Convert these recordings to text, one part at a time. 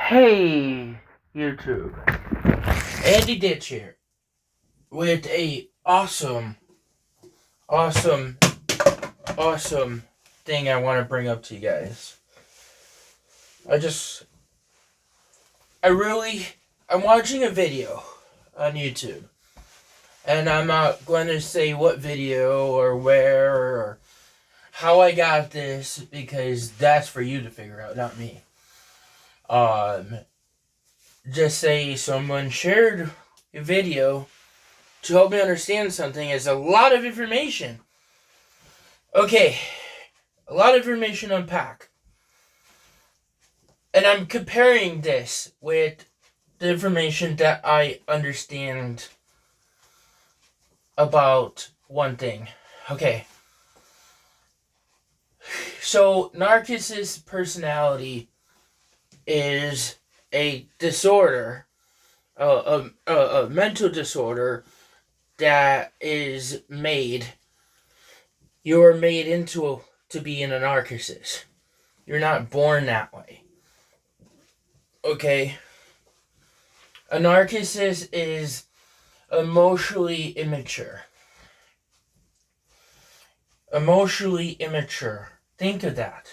Hey, YouTube. Andy Ditch here with a awesome thing I want to bring up to you guys. I'm watching a video on YouTube, and I'm not going to say what video or where or how I got this, because that's for you to figure out, not me. Just say someone shared a video to help me understand something. It's a lot of information. Okay, a lot of information to unpack. And I'm comparing this with the information that I understand about one thing. Okay. So, narcissist personality is a disorder, a mental disorder that is you're made into to being a narcissist. You're not born that way. Okay? A narcissist is emotionally immature. Emotionally immature. Think of that.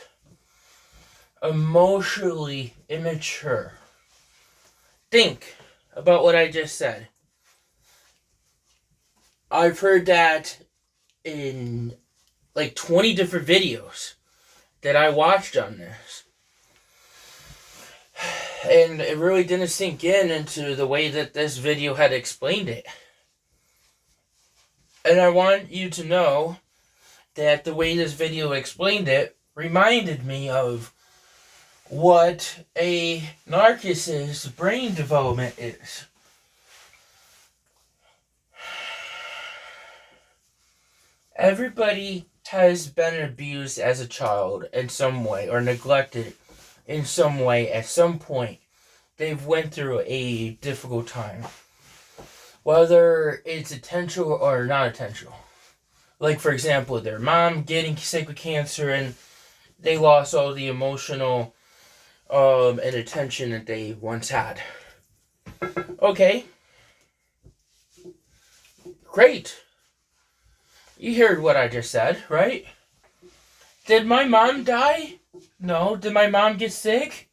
Emotionally immature. Think about what I just said. I've heard that in like 20 different videos that I watched on this. And it really didn't sink into the way that this video had explained it. And I want you to know that the way this video explained it reminded me of what a narcissist's brain development is. Everybody has been abused as a child in some way, or neglected in some way at some point. They've went through a difficult time. Whether it's intentional or not intentional. Like, for example, their mom getting sick with cancer and they lost all the emotional and attention that they once had. Okay. Great. You heard what I just said, right? Did my mom die? No. Did my mom get sick?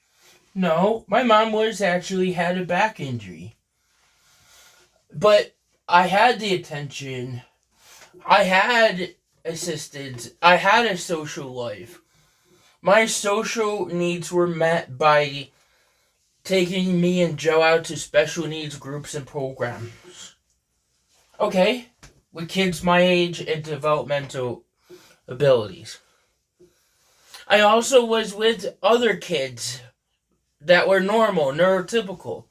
No. My mom had a back injury. But I had the attention. I had assistance. I had a social life. My social needs were met by taking me and Joe out to special needs groups and programs. Okay? With kids my age and developmental abilities. I also was with other kids that were normal, neurotypical.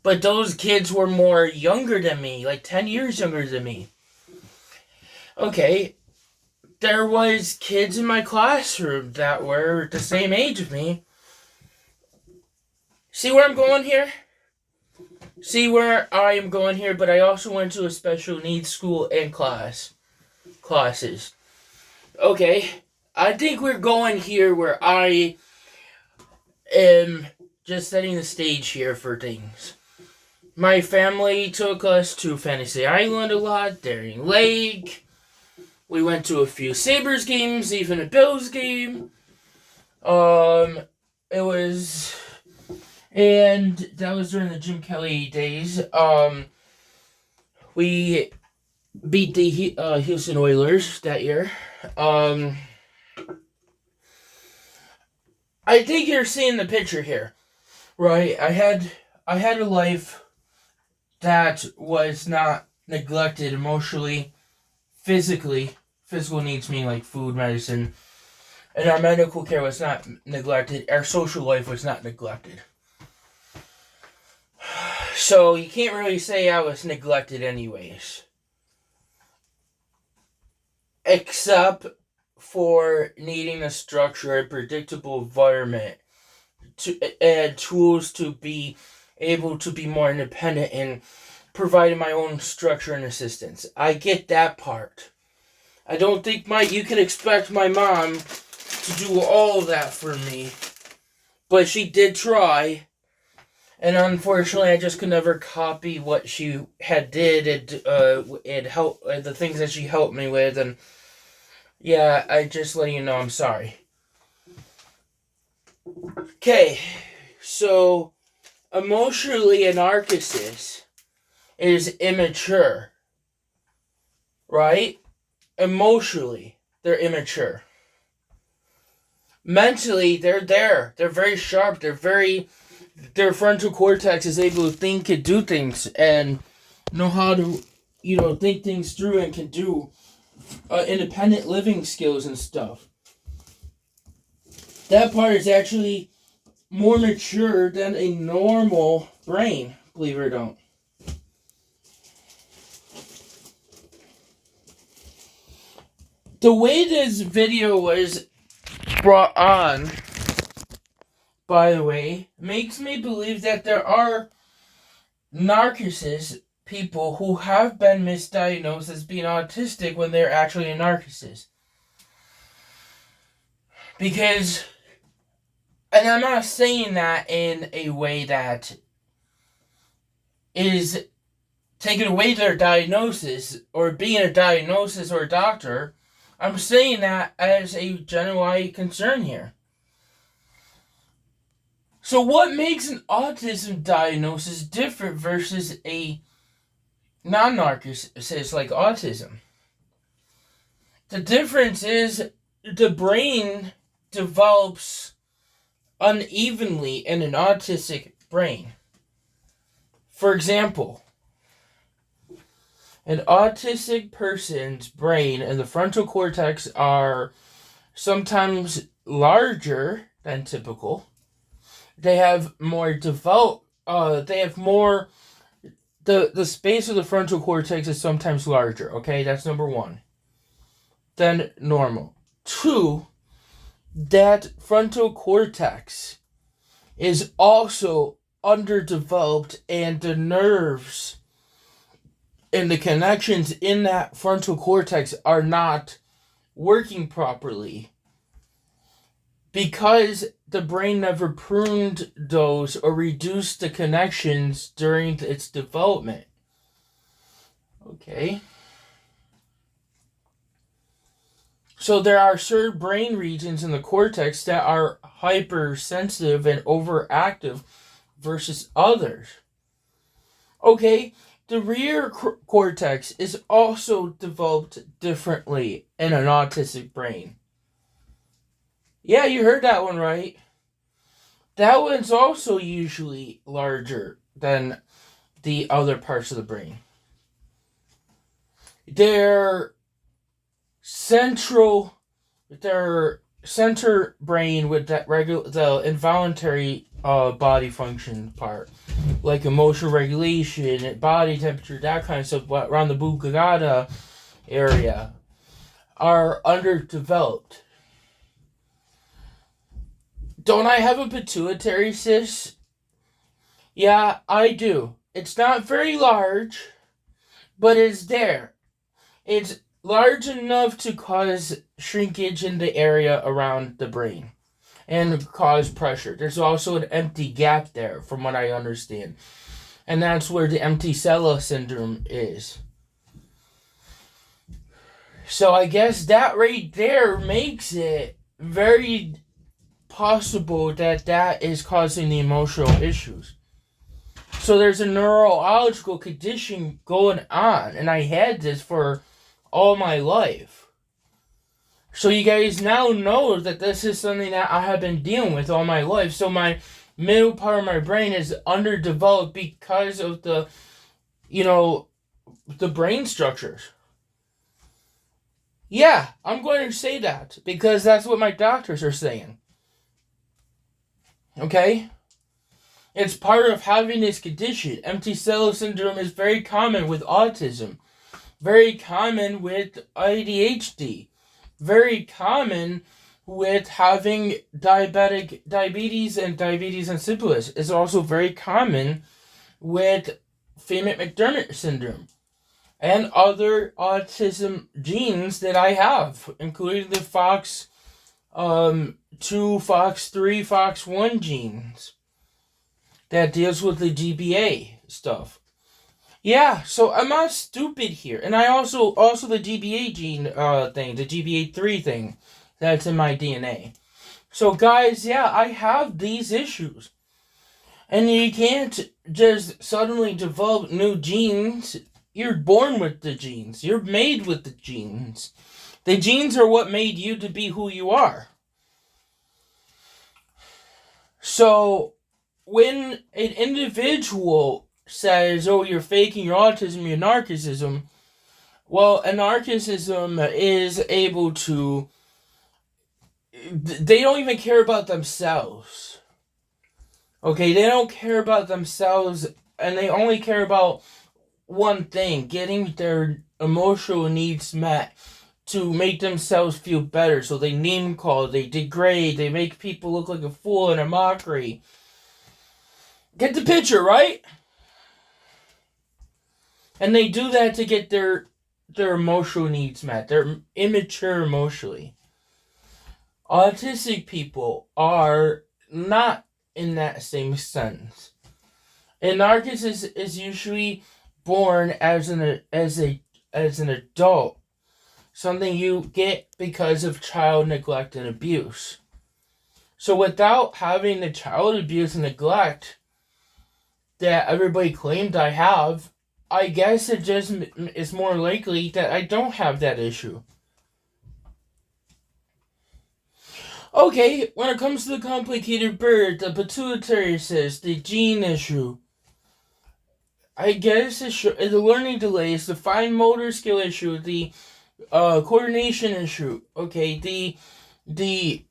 But those kids were more younger than me, like 10 years younger than me. Okay, there was kids in my classroom that were the same age as me. See where I'm going here? See where I am going here, but I also went to a special needs school and classes. Okay, I think we're going here where I am just setting the stage here for things. My family took us to Fantasy Island a lot, Daring Lake. We went to a few Sabres games, even a Bills game. And that was during the Jim Kelly days. We beat the Houston Oilers that year. I think you're seeing the picture here, right? I had a life that was not neglected emotionally, physically. Physical needs mean like food, medicine, and our medical care was not neglected. Our social life was not neglected. So you can't really say I was neglected anyways. Except for needing a structure, a predictable environment, to add tools to be able to be more independent and providing my own structure and assistance. I get that part. I don't think you can expect my mom to do all of that for me. But she did try, and unfortunately, I just could never copy what she had did. It helped the things that she helped me with, and yeah, I just let you know I'm sorry. Okay, so emotionally, a narcissist is immature, right? Emotionally, they're immature. Mentally, they're there. They're very sharp. Their frontal cortex is able to think and do things and know how to, think things through and can do independent living skills and stuff. That part is actually more mature than a normal brain, believe it or don't. The way this video was brought on, by the way, makes me believe that there are narcissist people who have been misdiagnosed as being autistic when they're actually a narcissist. Because, and I'm not saying that in a way that is taking away their diagnosis or being a diagnosis or a doctor. I'm saying that as a genuine concern here. So what makes an autism diagnosis different versus a non-narcissist like autism? The difference is the brain develops unevenly in an autistic brain. For example, an autistic person's brain and the frontal cortex are sometimes larger than typical. They have more the space of the frontal cortex is sometimes larger, okay? That's number one. Than normal. 2, that frontal cortex is also underdeveloped and the nerves and the connections in that frontal cortex are not working properly because the brain never pruned those or reduced the connections during its development. Okay. So there are certain brain regions in the cortex that are hypersensitive and overactive versus others. Okay, the rear cortex is also developed differently in an autistic brain. Yeah, you heard that one right. That one's also usually larger than the other parts of the brain. Their center brain with that the involuntary body function part, like emotional regulation, body temperature, that kind of stuff, around the Bukagata area, are underdeveloped. Don't I have a pituitary cyst? Yeah, I do. It's not very large, but it's there. It's large enough to cause shrinkage in the area around the brain and cause pressure. There's also an empty gap there, from what I understand. And that's where the empty cella syndrome is. So I guess that right there makes it very possible that is causing the emotional issues. So there's a neurological condition going on, and I had this for all my life. So you guys now know that this is something that I have been dealing with all my life. So my middle part of my brain is underdeveloped because of the brain structures. Yeah, I'm going to say that because that's what my doctors are saying. Okay? It's part of having this condition. Empty cell syndrome is very common with autism. Very common with ADHD. Very common with having diabetes and diabetes insipidus. It's also very common with Phelan-McDermott syndrome and other autism genes that I have, including the FOX two FOX3, FOX1 genes that deals with the GBA stuff. Yeah, so I'm not stupid here. And I also the GBA gene thing, the GBA3 thing that's in my DNA. So guys, yeah, I have these issues. And you can't just suddenly develop new genes. You're born with the genes. You're made with the genes. The genes are what made you to be who you are. So, when an individual says, oh, you're faking your autism, your narcissism, well, a narcissism is able to... They don't even care about themselves. Okay, they don't care about themselves, and they only care about one thing, getting their emotional needs met to make themselves feel better. So they name call, they degrade, they make people look like a fool and a mockery. Get the picture, right? And they do that to get their emotional needs met. They're immature emotionally. Autistic people are not in that same sense. A narcissist is usually born as an adult. Something you get because of child neglect and abuse. So without having the child abuse and neglect that everybody claimed I have, I guess it just is more likely that I don't have that issue. Okay, when it comes to the complicated bird, the pituitary cyst, the gene issue, I guess the learning delays, the fine motor skill issue, the coordination issue, okay, the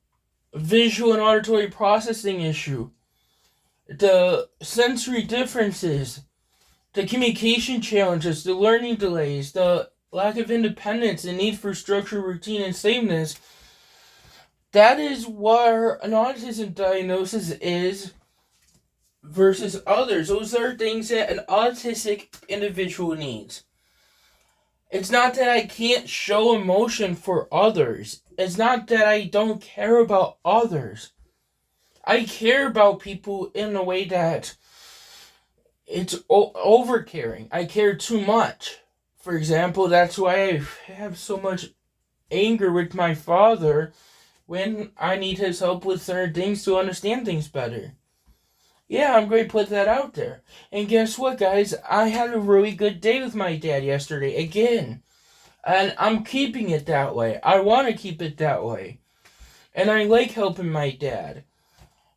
visual and auditory processing issue, the sensory differences, the communication challenges, the learning delays, the lack of independence, the need for structure, routine, and sameness. That is where an autism diagnosis is versus others. Those are things that an autistic individual needs. It's not that I can't show emotion for others. It's not that I don't care about others. I care about people in a way that it's over-caring. I care too much. For example, that's why I have so much anger with my father when I need his help with certain things to understand things better. Yeah, I'm going to put that out there. And guess what, guys? I had a really good day with my dad yesterday, again. And I'm keeping it that way. I want to keep it that way. And I like helping my dad.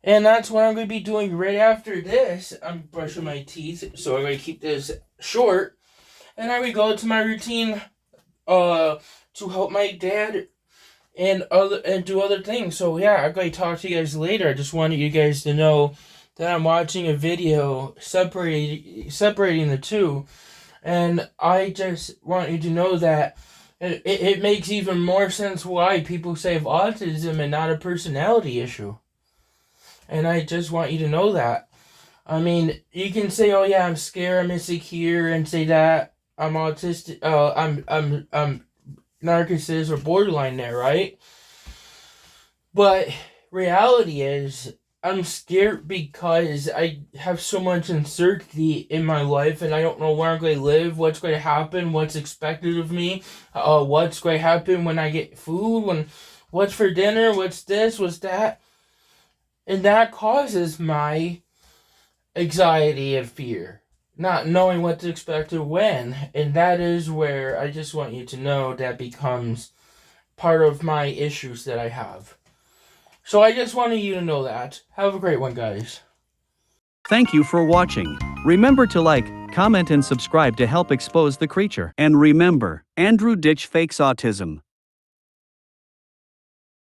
And that's what I'm going to be doing right after this. I'm brushing my teeth, so I'm going to keep this short. And I will go to my routine to help my dad and do other things. So yeah, I'm going to talk to you guys later. I just wanted you guys to know that I'm watching a video separating the two. And I just want you to know that it makes even more sense why people say of autism and not a personality issue. And I just want you to know that. I mean, you can say, oh yeah, I'm scared, I'm insecure, and say that I'm autistic, I'm narcissist or borderline there, right? But reality is, I'm scared because I have so much uncertainty in my life and I don't know where I'm going to live, what's going to happen, what's expected of me, what's going to happen when I get food, what's for dinner, what's this, what's that. And that causes my anxiety and fear, not knowing what to expect or when. And that is where I just want you to know that becomes part of my issues that I have. So I just wanted you to know that. Have a great one, guys. Thank you for watching. Remember to like, comment and subscribe to help expose the creature. And remember, Andrew Ditch fakes autism.